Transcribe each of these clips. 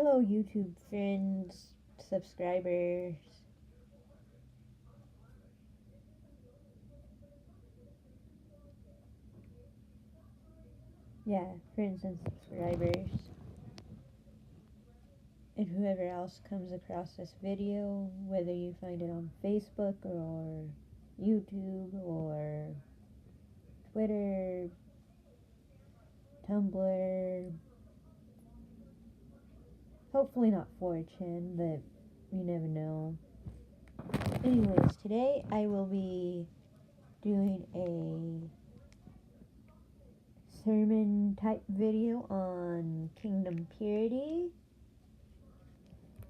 Hello, YouTube friends, subscribers. Yeah, friends and subscribers. And whoever else comes across this video, whether you find it on Facebook or YouTube or Twitter, Tumblr. Hopefully not 4chan, but you never know. Anyways, today I will be doing a sermon type video on Kingdom Purity.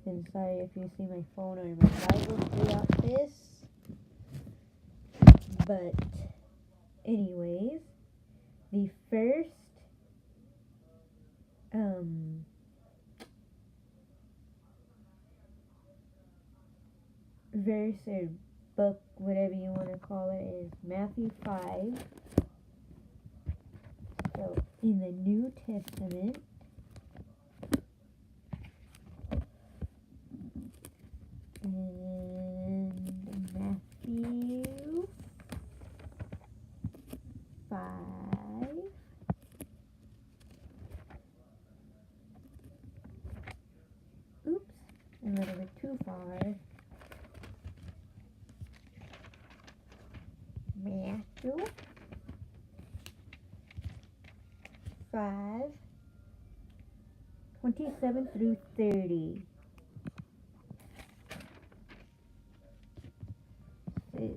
And sorry if you see my phone or my Bible throughout this. But anyways, the first verse or book, whatever you want to call it, is Matthew 5. So in the New Testament, and Matthew 5. Oops, a little bit too far. Matthew 5, 27 through 30. Okay.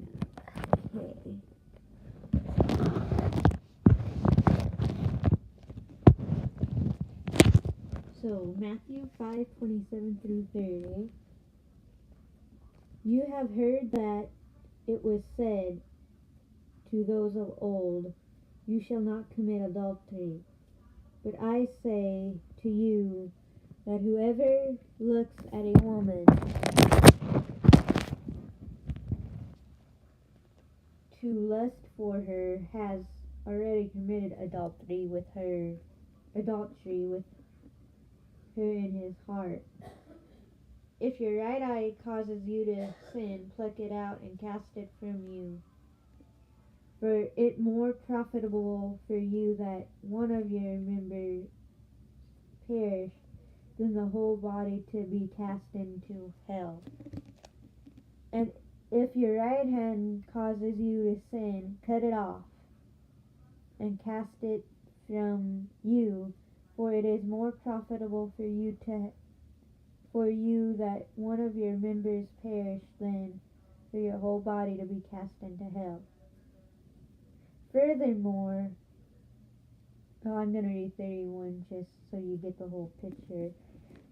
So Matthew 5, 27 through 30. You have heard that it was said to those of old, you shall not commit adultery. But I say to you that whoever looks at a woman to lust for her has already committed adultery with her in his heart. If your right eye causes you to sin, pluck it out and cast it from you. For it more profitable for you that one of your members perish than the whole body to be cast into hell. And if your right hand causes you to sin, cut it off and cast it from you, for it is more profitable for you that one of your members perish than for your whole body to be cast into hell. Furthermore, I'm going to read 31 just so you get the whole picture.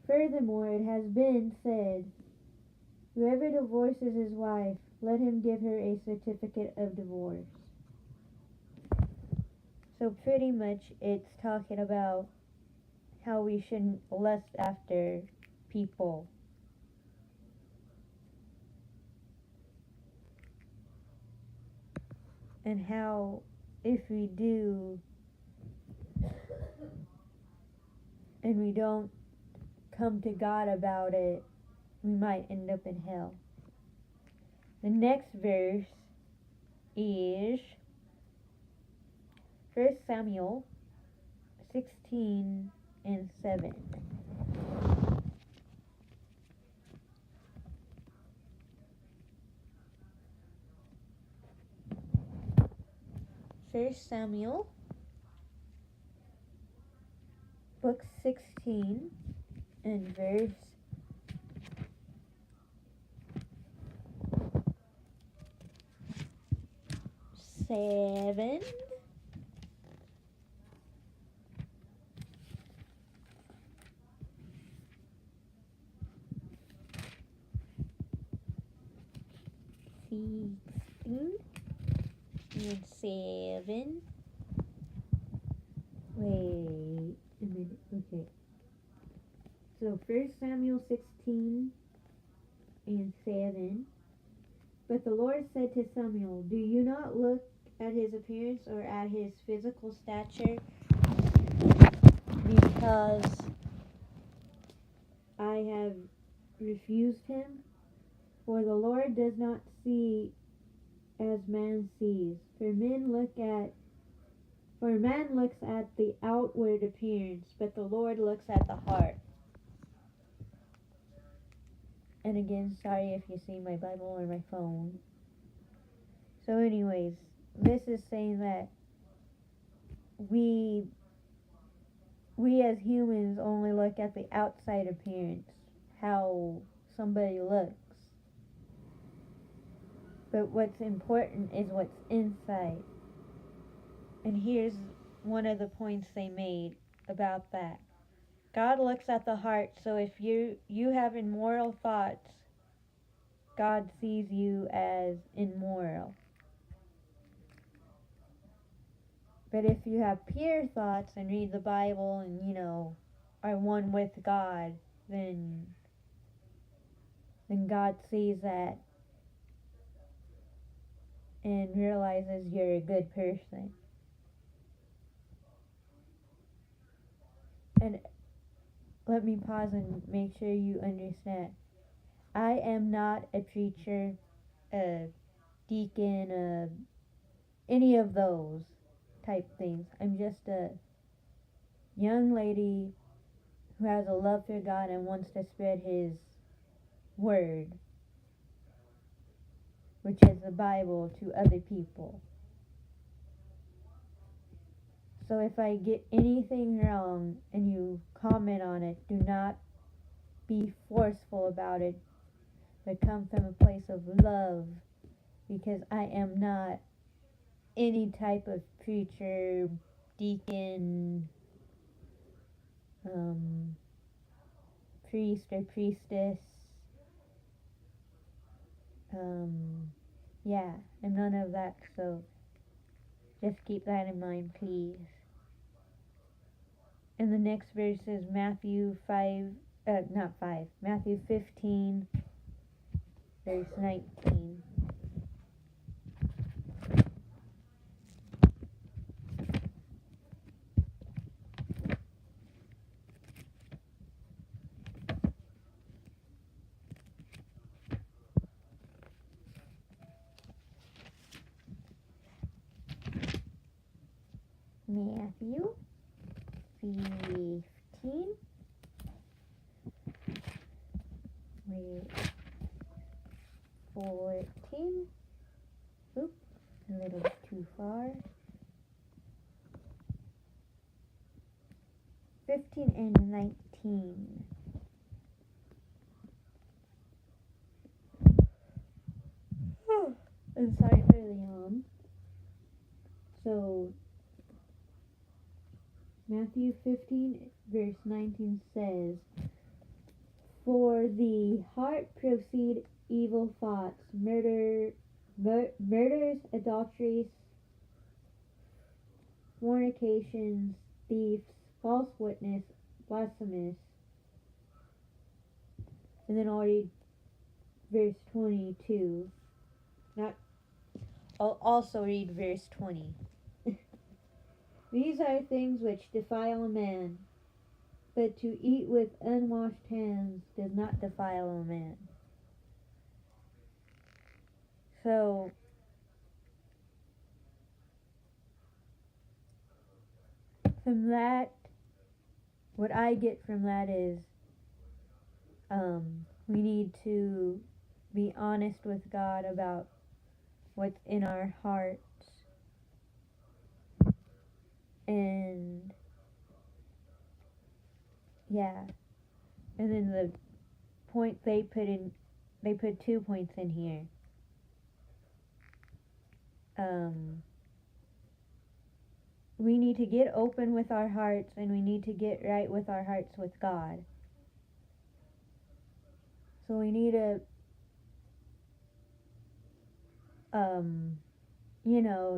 Furthermore, it has been said, whoever divorces his wife, let him give her a certificate of divorce. So pretty much it's talking about how we shouldn't lust after people. And how if we do and we don't come to God about it, we might end up in hell. The next verse is 1 Samuel 16 and 7. First Samuel, book 16 and verse 7. And 7. Wait a minute. Okay. So 1 Samuel 16 and 7. But the Lord said to Samuel, do you not look at his appearance or at his physical stature? Because refused him? For the Lord does not see as man sees. For man looks at the outward appearance, but the Lord looks at the heart. And again, sorry if you see my Bible or my phone. So anyways, this is saying that we as humans only look at the outside appearance, how somebody looks. But what's important is what's inside. And here's one of the points they made about that. God looks at the heart, so if you have immoral thoughts, God sees you as immoral. But if you have pure thoughts and read the Bible and, are one with God, then God sees that and realizes you're a good person. And let me pause and make sure you understand. I am not a preacher, a deacon, any of those type things. I'm just a young lady who has a love for God and wants to spread His word, which is the Bible, to other people. So if I get anything wrong and you comment on it, do not be forceful about it, but come from a place of love, because I am not any type of preacher, deacon, priest or priestess. I'm none of that, so just keep that in mind, please. And the next verse is Matthew 15, verse 19. Matthew 15. Wait. 14. Oops, a little too far. 15 and 19. I'm sorry for the yawn. So, Matthew 15, verse 19 says, "For the heart proceed evil thoughts, murders, adulteries, fornications, thefts, false witness, blasphemous." And then I'll read verse 22. I'll also read verse 20. "These are things which defile a man, but to eat with unwashed hands does not defile a man." So, from that, what I get from that is, we need to be honest with God about what's in our hearts. And and then the point they put 2 points in here. We need to get open with our hearts, and we need to get right with our hearts with God. So we need to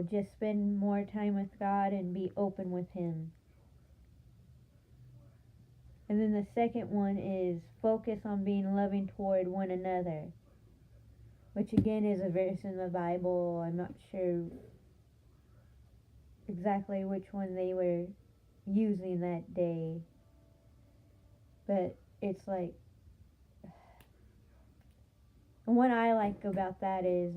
just spend more time with God and be open with Him. And then the second one is focus on being loving toward one another, which again is a verse in the Bible. I'm not sure exactly which one they were using that day, but it's like, And what I like about that is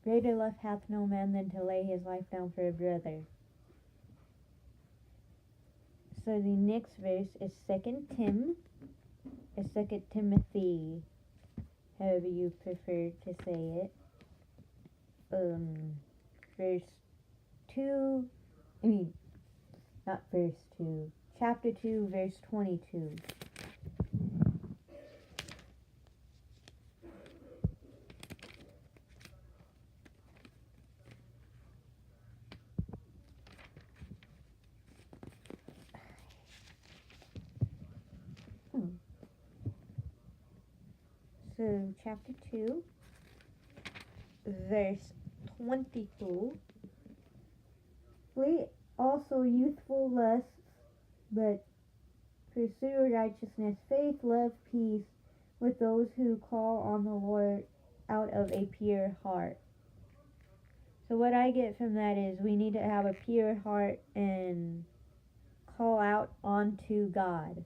greater love hath no man than to lay his life down for a brother. So the next verse is 2 Timothy, however you prefer to say it. Verse 2, not verse 2, chapter 2, verse 22. So, chapter 2, verse 22. Flee also youthful lusts, but pursue righteousness, faith, love, peace with those who call on the Lord out of a pure heart. So what I get from that is we need to have a pure heart and call out onto God.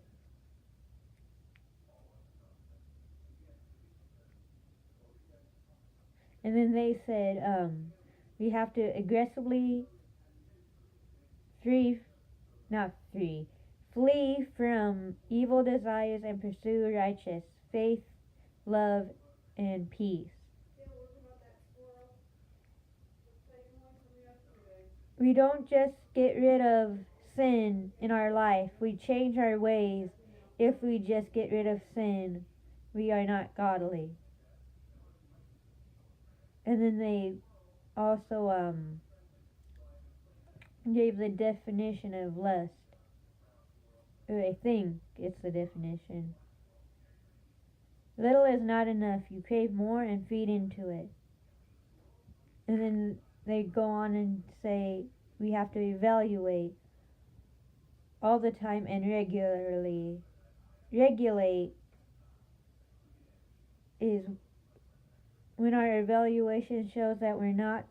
And then they said we have to aggressively flee from evil desires and pursue righteous faith, love, and peace. We don't just get rid of sin in our life. We change our ways. If we just get rid of sin, we are not godly. And then they also gave the definition of lust. Or I think it's the definition. Little is not enough. You crave more and feed into it. And then they go on and say we have to evaluate all the time and regularly. Regulate is when our evaluation shows that we're not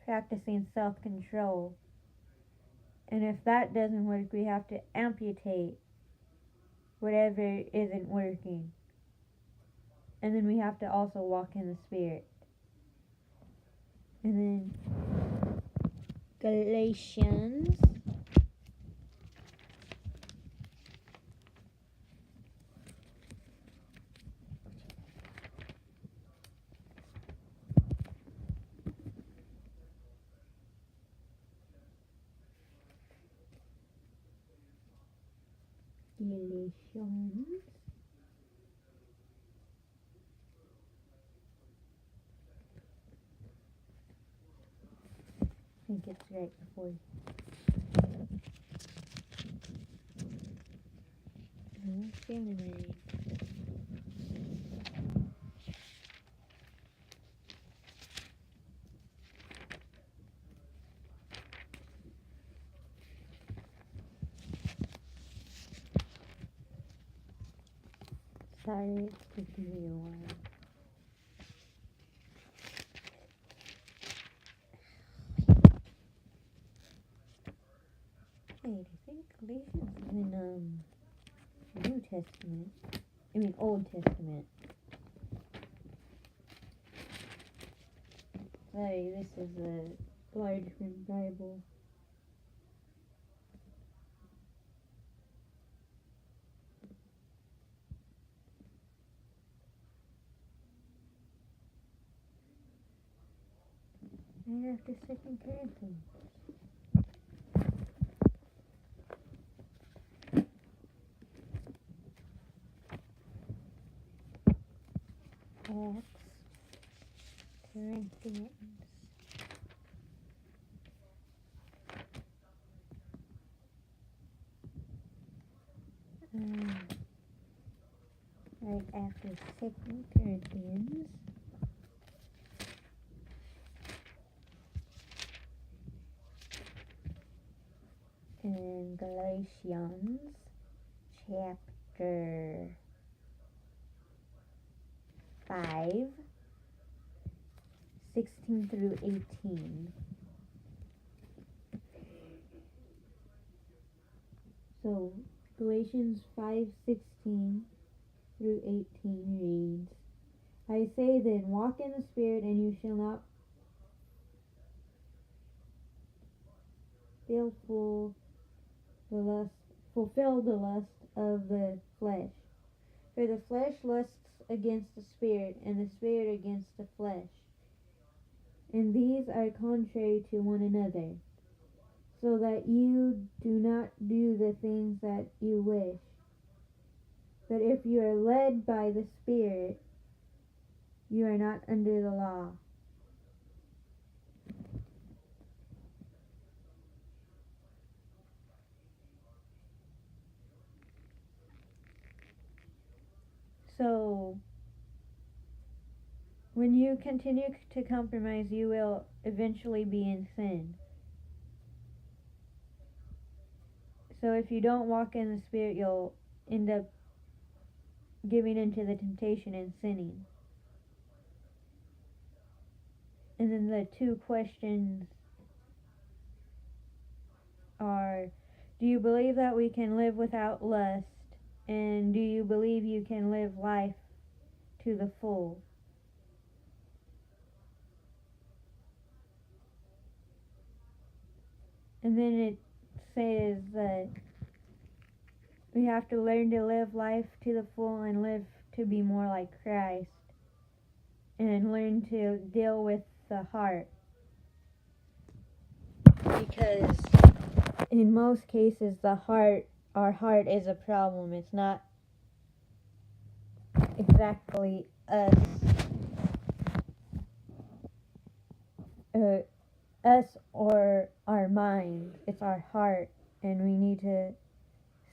practicing self-control. And if that doesn't work, we have to amputate whatever isn't working. And then we have to also walk in the Spirit. And then Galatians. I think it's right before. Sorry, it's taking me a while. Wait, I think Galatians is in New Testament. Old Testament. Sorry, this is a larger Bible. Right after 2 Corinthians. Acts, Corinthians. Right after 2 Corinthians. And Galatians chapter 5, 16 through 18. So Galatians 5:16 through 18 reads, I say then, walk in the Spirit, and you shall not fulfill the lust of the flesh. For the flesh lusts against the Spirit, and the Spirit against the flesh. And these are contrary to one another, so that you do not do the things that you wish. But if you are led by the Spirit, you are not under the law. So, when you continue to compromise, you will eventually be in sin. So if you don't walk in the Spirit, you'll end up giving into the temptation and sinning. And then the two questions are, do you believe that we can live without lust? And do you believe you can live life to the full? And then it says that we have to learn to live life to the full and live to be more like Christ. And learn to deal with the heart. Because in most cases, our heart is a problem. It's not exactly us or our mind. It's our heart, and we need to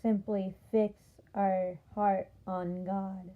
simply fix our heart on God.